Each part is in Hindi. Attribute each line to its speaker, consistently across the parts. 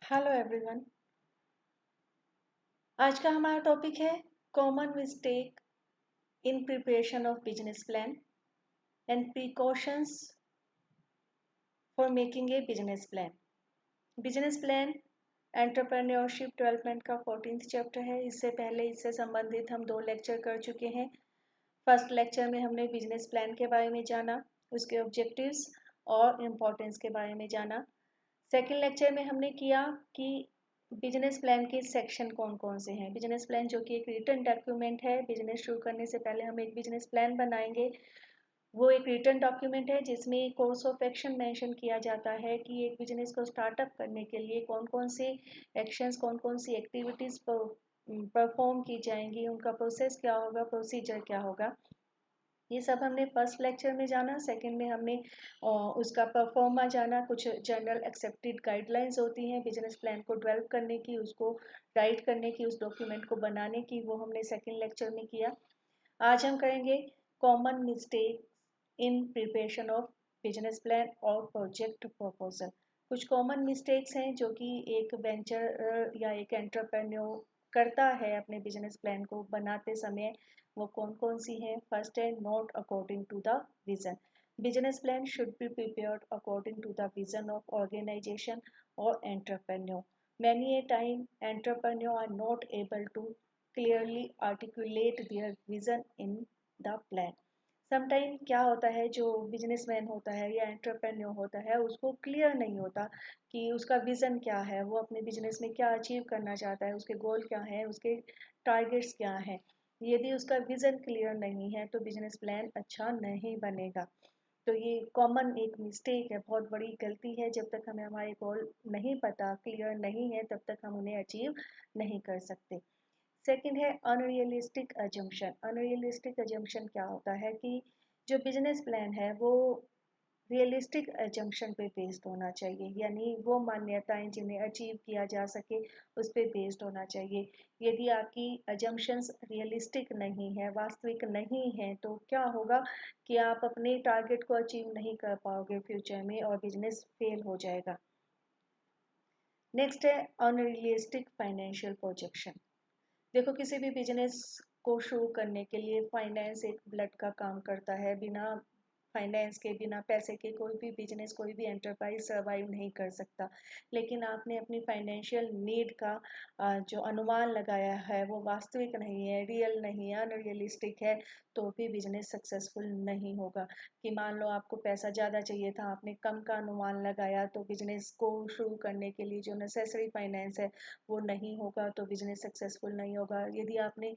Speaker 1: Hello everyone. आज का हमारा टॉपिक है common mistake in preparation of business plan and precautions for making a business plan. Business plan entrepreneurship development का 14th चैप्टर है। इससे पहले इससे संबंधित हम 2 लेक्चर कर चुके हैं। फर्स्ट लेक्चर में हमने बिजनेस प्लान के बारे में जाना, उसके ऑब्जेक्टिव्स और इम्पोर्टेंस के बारे में जाना। सेकेंड लेक्चर में हमने किया कि बिजनेस प्लान के सेक्शन कौन कौन से हैं। बिजनेस प्लान जो कि एक रिटन डॉक्यूमेंट है, बिजनेस शुरू करने से पहले हम एक बिजनेस प्लान बनाएंगे। वो एक रिटन डॉक्यूमेंट है जिसमें कोर्स ऑफ एक्शन मेंशन किया जाता है कि एक बिजनेस को स्टार्टअप करने के लिए कौन कौन से एक्शंस, कौन कौन सी एक्टिविटीज़ परफॉर्म की जाएंगी, उनका प्रोसेस क्या होगा, प्रोसीजर क्या होगा। ये सब हमने फर्स्ट लेक्चर में जाना। सेकंड में हमने उसका परफॉर्मा जाना। कुछ जनरल एक्सेप्टेड गाइडलाइंस होती हैं बिजनेस प्लान को डेवलप करने की, उसको राइट करने की, उस डॉक्यूमेंट को बनाने की, वो हमने सेकंड लेक्चर में किया। आज हम करेंगे common mistake in preparation of business plan और प्रोजेक्ट प्रपोजल। कुछ कॉमन मिस्टेक्स हैं जो कि एक वेंचर या एक एंटरप्रेन्योर करता है अपने बिजनेस प्लान को बनाते समय। वो कौन कौन सी हैं? फर्स्ट है not according to the vision. Business plan should be prepared according to the vision of organisation और entrepreneur. Many a time entrepreneurs are not able to clearly articulate their vision in the plan. Sometime क्या होता है, जो बिजनेसमैन होता है या एंटरप्रेन्योर होता है उसको क्लियर नहीं होता कि उसका विज़न क्या है, वो अपने बिजनेस में क्या अचीव करना चाहता है, उसके गोल क्या है, उसके टारगेट्स क्या हैं। यदि उसका विज़न क्लियर नहीं है तो बिजनेस प्लान अच्छा नहीं बनेगा। तो ये कॉमन एक मिस्टेक है, बहुत बड़ी गलती है। जब तक हमें हमारे गोल नहीं पता, क्लियर नहीं है, तब तक हम उन्हें अचीव नहीं कर सकते। सेकंड है अनरियलिस्टिक अजम्पशन। अनरियलिस्टिक अजम्पशन क्या होता है कि जो बिजनेस प्लान है वो रियलिस्टिक अजम्पशन पे बेस्ड होना चाहिए, यानी वो मान्यताएं जिन्हें अचीव किया जा सके उस पर बेस्ड होना चाहिए। यदि आपकी अजम्पशंस रियलिस्टिक नहीं है, वास्तविक नहीं है, तो क्या होगा कि आप अपने टारगेट को अचीव नहीं कर पाओगे फ्यूचर में और बिजनेस फेल हो जाएगा। नेक्स्ट है अनरियलिस्टिक फाइनेंशियल प्रोजेक्शन। देखो, किसी भी बिजनेस को शुरू करने के लिए फाइनेंस एक ब्लड का काम करता है। बिना फाइनेंस के, बिना पैसे के कोई भी बिजनेस, कोई भी एंटरप्राइज सर्वाइव नहीं कर सकता। लेकिन आपने अपनी फाइनेंशियल नीड का जो अनुमान लगाया है वो वास्तविक नहीं है, रियल नहीं है, अनरियलिस्टिक है, तो भी बिजनेस सक्सेसफुल नहीं होगा। कि मान लो आपको पैसा ज़्यादा चाहिए था, आपने कम का अनुमान लगाया, तो बिजनेस को शुरू करने के लिए जो नेसेसरी फाइनेंस है वो नहीं होगा, तो बिजनेस सक्सेसफुल नहीं होगा। यदि आपने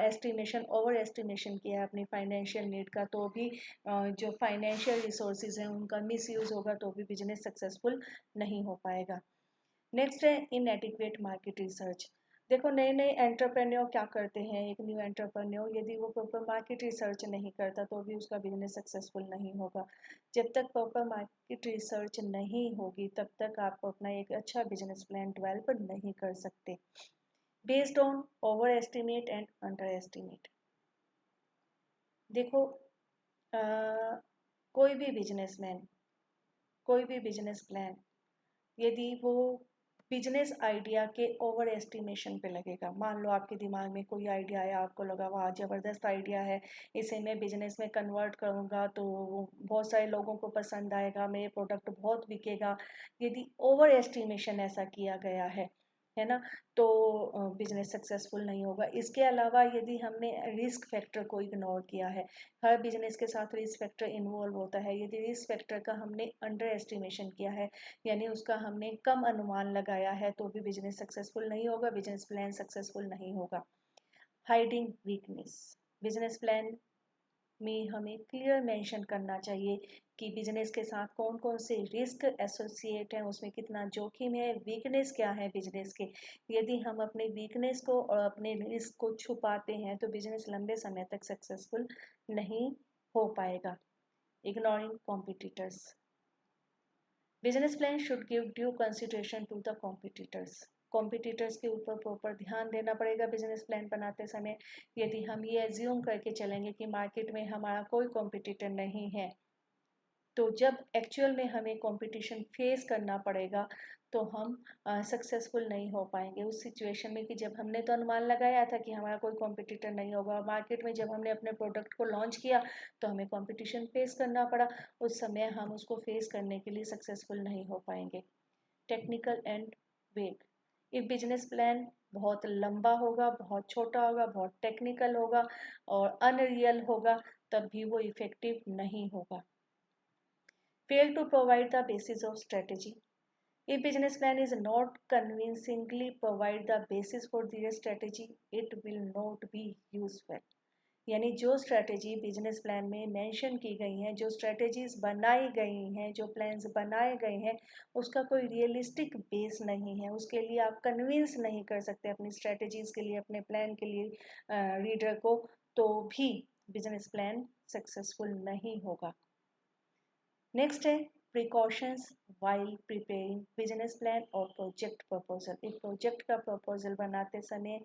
Speaker 1: एस्टिमेशन, ओवर एस्टिमेशन किया है अपनी फाइनेंशियल नीड का, तो भी जो फाइनेंशियल रिसोर्सेज हैं उनका मिसयूज होगा, तो भी बिजनेस सक्सेसफुल नहीं हो पाएगा। नेक्स्ट है इनएडिक्वेट मार्केट रिसर्च। देखो, नए नए एंटरप्रेन्योर क्या करते हैं, एक न्यू एंटरप्रेन्योर यदि वो प्रॉपर मार्केट रिसर्च नहीं करता तो भी उसका बिजनेस सक्सेसफुल नहीं होगा। जब तक प्रॉपर मार्केट रिसर्च नहीं होगी तब तक आप अपना एक अच्छा बिजनेस प्लान डेवलप नहीं कर सकते। Based on over estimate and under estimate. देखो, अ, कोई भी बिजनेसमैन, कोई भी बिजनेस प्लान, यदि वो बिजनेस आइडिया के ओवर एस्टिमेशन पे लगेगा। मान लो आपके दिमाग में कोई आइडिया है, आपको लगा वाह ज़बरदस्त आइडिया है, इसे मैं बिजनेस में कन्वर्ट करूँगा तो बहुत सारे लोगों को पसंद आएगा, मेरे प्रोडक्ट बहुत बिकेगा। यदि ओवर एस्टिमेशन ऐसा किया गया है ना, तो बिजनेस सक्सेसफुल नहीं होगा। इसके अलावा यदि हमने रिस्क फैक्टर को इग्नोर किया है, हर बिजनेस के साथ रिस्क फैक्टर इन्वॉल्व होता है, यदि रिस्क फैक्टर का हमने अंडर एस्टिमेशन किया है, यानी उसका हमने कम अनुमान लगाया है, तो भी बिजनेस सक्सेसफुल नहीं होगा, बिजनेस प्लान सक्सेसफुल नहीं होगा। Hiding weakness. बिजनेस प्लान में हमें क्लियर मेंशन करना चाहिए कि बिजनेस के साथ कौन कौन से रिस्क एसोसिएट हैं, उसमें कितना जोखिम है, वीकनेस क्या है बिजनेस के। यदि हम अपने वीकनेस को और अपने रिस्क को छुपाते हैं तो बिजनेस लंबे समय तक सक्सेसफुल नहीं हो पाएगा। Ignoring competitors. Business plan should give due consideration to the competitors. Competitors के ऊपर प्रॉपर ध्यान देना पड़ेगा बिजनेस प्लान बनाते समय। यदि हम ये एज्यूम करके चलेंगे कि मार्केट में हमारा कोई कॉम्पिटिटर नहीं है, तो जब एक्चुअल में हमें कंपटीशन फेस करना पड़ेगा तो हम सक्सेसफुल नहीं हो पाएंगे उस सिचुएशन में कि जब हमने तो अनुमान लगाया था कि हमारा कोई कॉम्पिटिटर नहीं होगा, मार्केट में जब हमने अपने प्रोडक्ट को लॉन्च किया तो हमें कंपटीशन फेस करना पड़ा, उस समय हम उसको फेस करने के लिए सक्सेसफुल नहीं हो पाएंगे। टेक्निकल एंड वेग, ये बिजनेस प्लान बहुत लंबा होगा, बहुत छोटा होगा, बहुत टेक्निकल होगा और अनरियल होगा, तब भी वो इफेक्टिव नहीं होगा। Fail to provide the basis of strategy. If business plan is not convincingly provide the basis for their strategy, it will not be useful. यानी जो स्ट्रैटेजी बिजनेस प्लान में मेंशन की गई हैं, जो स्ट्रैटेजीज बनाई गई हैं, जो प्लान्स बनाए गए हैं, उसका कोई रियलिस्टिक बेस नहीं है, उसके लिए आप कन्विंस नहीं कर सकते अपनी स्ट्रैटेजीज के लिए, अपने प्लान के लिए रीडर को, तो भी बिजनेस प्लान सक्सेसफुल नहीं होगा। नेक्स्ट है precautions while preparing business plan और प्रोजेक्ट प्रपोजल। एक प्रोजेक्ट का प्रपोजल बनाते समय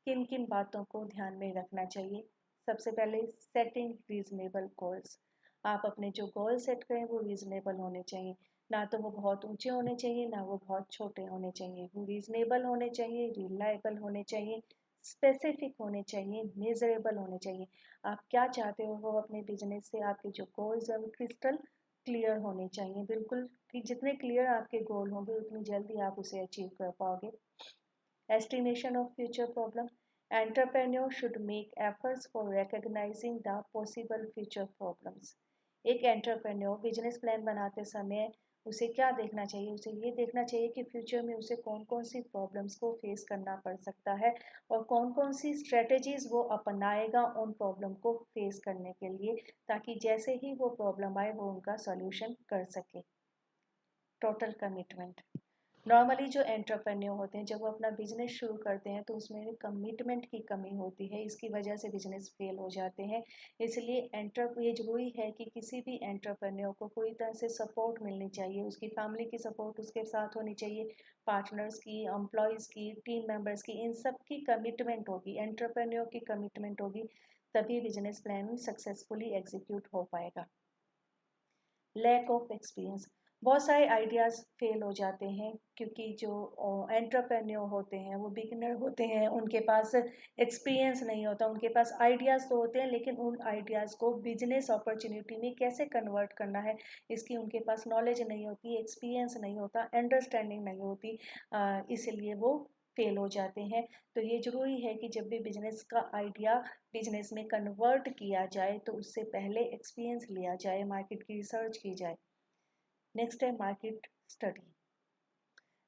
Speaker 1: किन किन बातों को ध्यान में रखना चाहिए? सबसे पहले सेटिंग रीजनेबल गोल्स। आप अपने जो गोल सेट करें वो रीजनेबल होने चाहिए, ना तो वो बहुत ऊंचे होने चाहिए ना वो बहुत छोटे होने चाहिए, वो रीजनेबल होने चाहिए, रिलायबल होने चाहिए, स्पेसिफिक होने चाहिए, मेजरेबल होने चाहिए। आप क्या चाहते हो वो अपने बिजनेस से, आपके जो गोल्स है वो क्रिस्टल क्लियर होने चाहिए, बिल्कुल कि जितने क्लियर आपके गोल होंगे उतनी जल्दी आप उसे अचीव कर पाओगे। Estimation of future problem, entrepreneur should make efforts for recognising the possible future problems. एक एंटरप्रेन्योर बिजनेस प्लान बनाते समय उसे क्या देखना चाहिए? उसे ये देखना चाहिए कि फ्यूचर में उसे कौन कौन सी प्रॉब्लम्स को फेस करना पड़ सकता है और कौन कौन सी स्ट्रेटेजीज वो अपनाएगा उन प्रॉब्लम को फेस करने के लिए, ताकि जैसे ही वो प्रॉब्लम आए वो उनका सॉल्यूशन कर सके। टोटल कमिटमेंट, नॉर्मली जो एंटरप्रेन्योर होते हैं जब वो अपना बिजनेस शुरू करते हैं तो उसमें कमिटमेंट की कमी होती है, इसकी वजह से बिजनेस फेल हो जाते हैं। इसलिए ये जरूरी है कि किसी भी एंटरप्रेन्योर को पूरी तरह से सपोर्ट मिलनी चाहिए, उसकी फैमिली की सपोर्ट उसके साथ होनी चाहिए, पार्टनर्स की, एम्प्लॉयज़ की, टीम मेंबर्स की, इन सब की कमिटमेंट होगी, एंटरप्रेन्योर की कमिटमेंट होगी, तभी बिजनेस प्लान सक्सेसफुली एग्जीक्यूट हो पाएगा। लैक ऑफ एक्सपीरियंस, बहुत सारे आइडियाज़ फेल हो जाते हैं क्योंकि जो एंटरप्रेन्योर होते हैं वो बिगिनर होते हैं, उनके पास एक्सपीरियंस नहीं होता, उनके पास आइडियाज़ तो होते हैं लेकिन उन आइडियाज़ को बिजनेस अपॉर्चुनिटी में कैसे कन्वर्ट करना है इसकी उनके पास नॉलेज नहीं होती, एक्सपीरियंस नहीं होता, अंडरस्टैंडिंग नहीं होती, इसलिए वो फेल हो जाते हैं। तो ये ज़रूरी है कि जब भी बिजनेस का आइडिया बिजनेस में कन्वर्ट किया जाए तो उससे पहले एक्सपीरियंस लिया जाए, मार्केट की रिसर्च की जाए। नेक्स्ट है मार्केट स्टडी।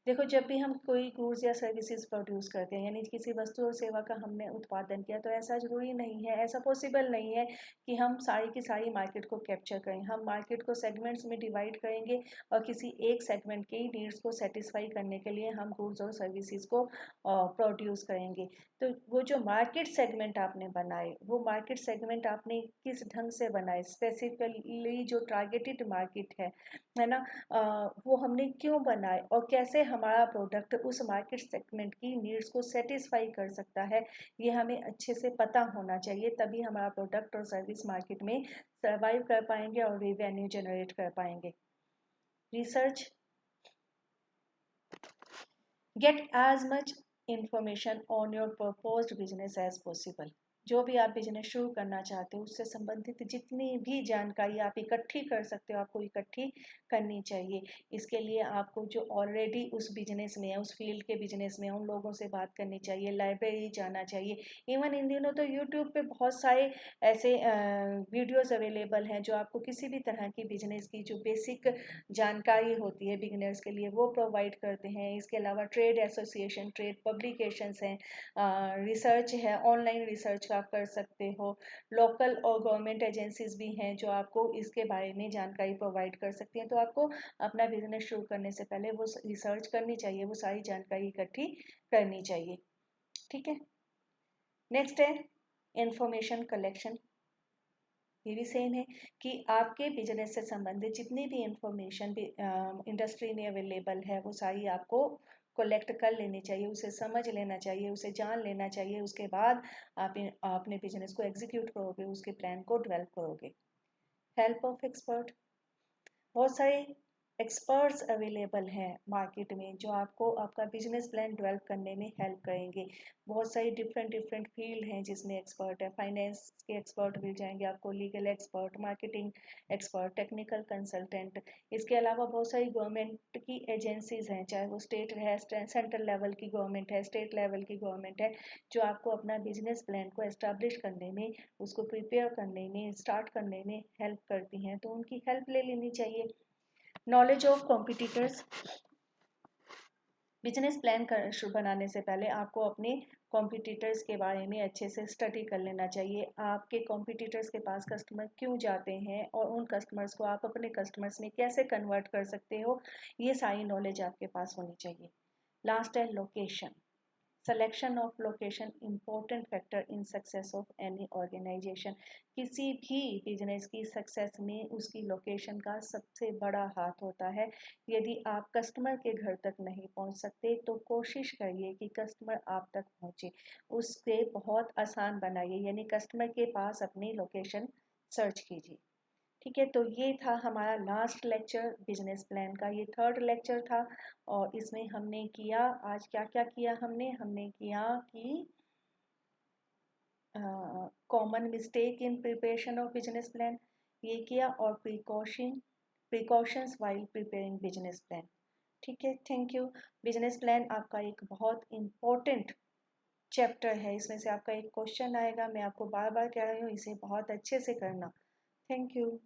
Speaker 1: देखो जब भी हम कोई गुड्स या सर्विसेज प्रोड्यूस करते हैं, यानी किसी वस्तु और सेवा का हमने उत्पादन किया, तो ऐसा जरूरी नहीं है, ऐसा पॉसिबल नहीं है कि हम सारी की सारी मार्केट को कैप्चर करें। हम मार्केट को सेगमेंट्स में डिवाइड करेंगे और किसी एक सेगमेंट की नीड्स को सेटिस्फाई करने के लिए हम गुड्स और सर्विसेज को प्रोड्यूस करेंगे। तो वो जो मार्केट सेगमेंट आपने बनाए, वो मार्केट सेगमेंट आपने किस ढंग से बनाए, स्पेसिफिकली जो टारगेटेड मार्केट है ना, वो हमने क्यों बनाए और कैसे हमारा प्रोडक्ट उस मार्केट सेगमेंट की नीड्स को सेटिस्फाई कर सकता है, ये हमें अच्छे से पता होना चाहिए, तभी हमारा प्रोडक्ट और सर्विस मार्केट में सर्वाइव कर पाएंगे और रेवेन्यू जनरेट कर पाएंगे। Research, get as much information on your proposed business as possible. जो भी आप बिजनेस शुरू करना चाहते हो उससे संबंधित जितनी भी जानकारी आप इकट्ठी कर सकते हो आपको इकट्ठी करनी चाहिए। इसके लिए आपको जो ऑलरेडी उस बिजनेस में है, उस फील्ड के बिजनेस में है, उन लोगों से बात करनी चाहिए, लाइब्रेरी जाना चाहिए। इवन इन दिनों तो यूट्यूब पे बहुत सारे ऐसे वीडियोस अवेलेबल हैं जो आपको किसी भी तरह की बिजनेस की जो बेसिक जानकारी होती है बिगिनर्स के लिए वो प्रोवाइड करते हैं। इसके अलावा ट्रेड एसोसिएशन, ट्रेड पब्लिकेशंस हैं, रिसर्च है, ऑनलाइन रिसर्च आप कर सकते हो, लोकल और गवर्नमेंट एजेंसीज भी हैं जो आपको इसके बारे में जानकारी प्रोवाइड कर सकती हैं। तो आपको अपना बिजनेस शुरू करने से पहले वो रिसर्च करनी चाहिए, वो सारी जानकारी इकट्ठी करनी चाहिए। ठीक है, नेक्स्ट है इंफॉर्मेशन कलेक्शन। ये भी सेम है कि आपके बिजनेस से संबंधित जितनी भी इंफॉर्मेशन इंडस्ट्री में अवेलेबल है वो सारी आपको कलेक्ट कर लेनी चाहिए, उसे समझ लेना चाहिए, उसे जान लेना चाहिए, उसके बाद आप अपने बिजनेस को एग्जीक्यूट करोगे, उसके प्लान को डेवलप करोगे। हेल्प ऑफ एक्सपर्ट, बहुत सारे एक्सपर्ट्स अवेलेबल हैं मार्केट में जो आपको आपका बिजनेस प्लान डेवलप करने में हेल्प करेंगे। बहुत सारी डिफरेंट डिफरेंट फील्ड हैं जिसमें एक्सपर्ट है। फाइनेंस के एक्सपर्ट मिल जाएंगे आपको, legal expert, marketing expert, technical consultant. इसके अलावा बहुत सारी गवर्नमेंट की एजेंसीज हैं, चाहे वो स्टेट है, सेंट्रल लेवल की गवर्नमेंट है, स्टेट लेवल की गवर्नमेंट है, जो आपको अपना बिजनेस प्लान को एस्टाब्लिश करने में, उसको प्रिपेयर करने में, स्टार्ट करने में हेल्प करती हैं, तो उनकी हेल्प ले लेनी चाहिए। Knowledge of competitors. Business plan बनाने से पहले आपको अपने कॉम्पिटिटर्स के बारे में अच्छे से स्टडी कर लेना चाहिए। आपके कॉम्पिटिटर्स के पास कस्टमर क्यों जाते हैं और उन कस्टमर्स को आप अपने कस्टमर्स में कैसे कन्वर्ट कर सकते हो, ये सारी नॉलेज आपके पास होनी चाहिए। लास्ट है location. Selection of location important factor in success of any organization। किसी भी बिजनेस की सक्सेस में उसकी लोकेशन का सबसे बड़ा हाथ होता है। यदि आप कस्टमर के घर तक नहीं पहुंच सकते तो कोशिश करिए कि कस्टमर आप तक पहुंचे, उससे बहुत आसान बनाइए, यानी कस्टमर के पास अपनी लोकेशन सर्च कीजिए। ठीक है, तो ये था हमारा लास्ट लेक्चर बिजनेस प्लान का, ये थर्ड लेक्चर था। और इसमें हमने किया, आज क्या क्या किया, हमने किया कि common mistake in preparation of business plan ये किया, और precautions while preparing business plan. ठीक है, थैंक यू। बिजनेस प्लान आपका एक बहुत इम्पोर्टेंट चैप्टर है, इसमें से आपका एक क्वेश्चन आएगा, मैं आपको बार बार कह रही हूँ इसे बहुत अच्छे से करना। Thank you.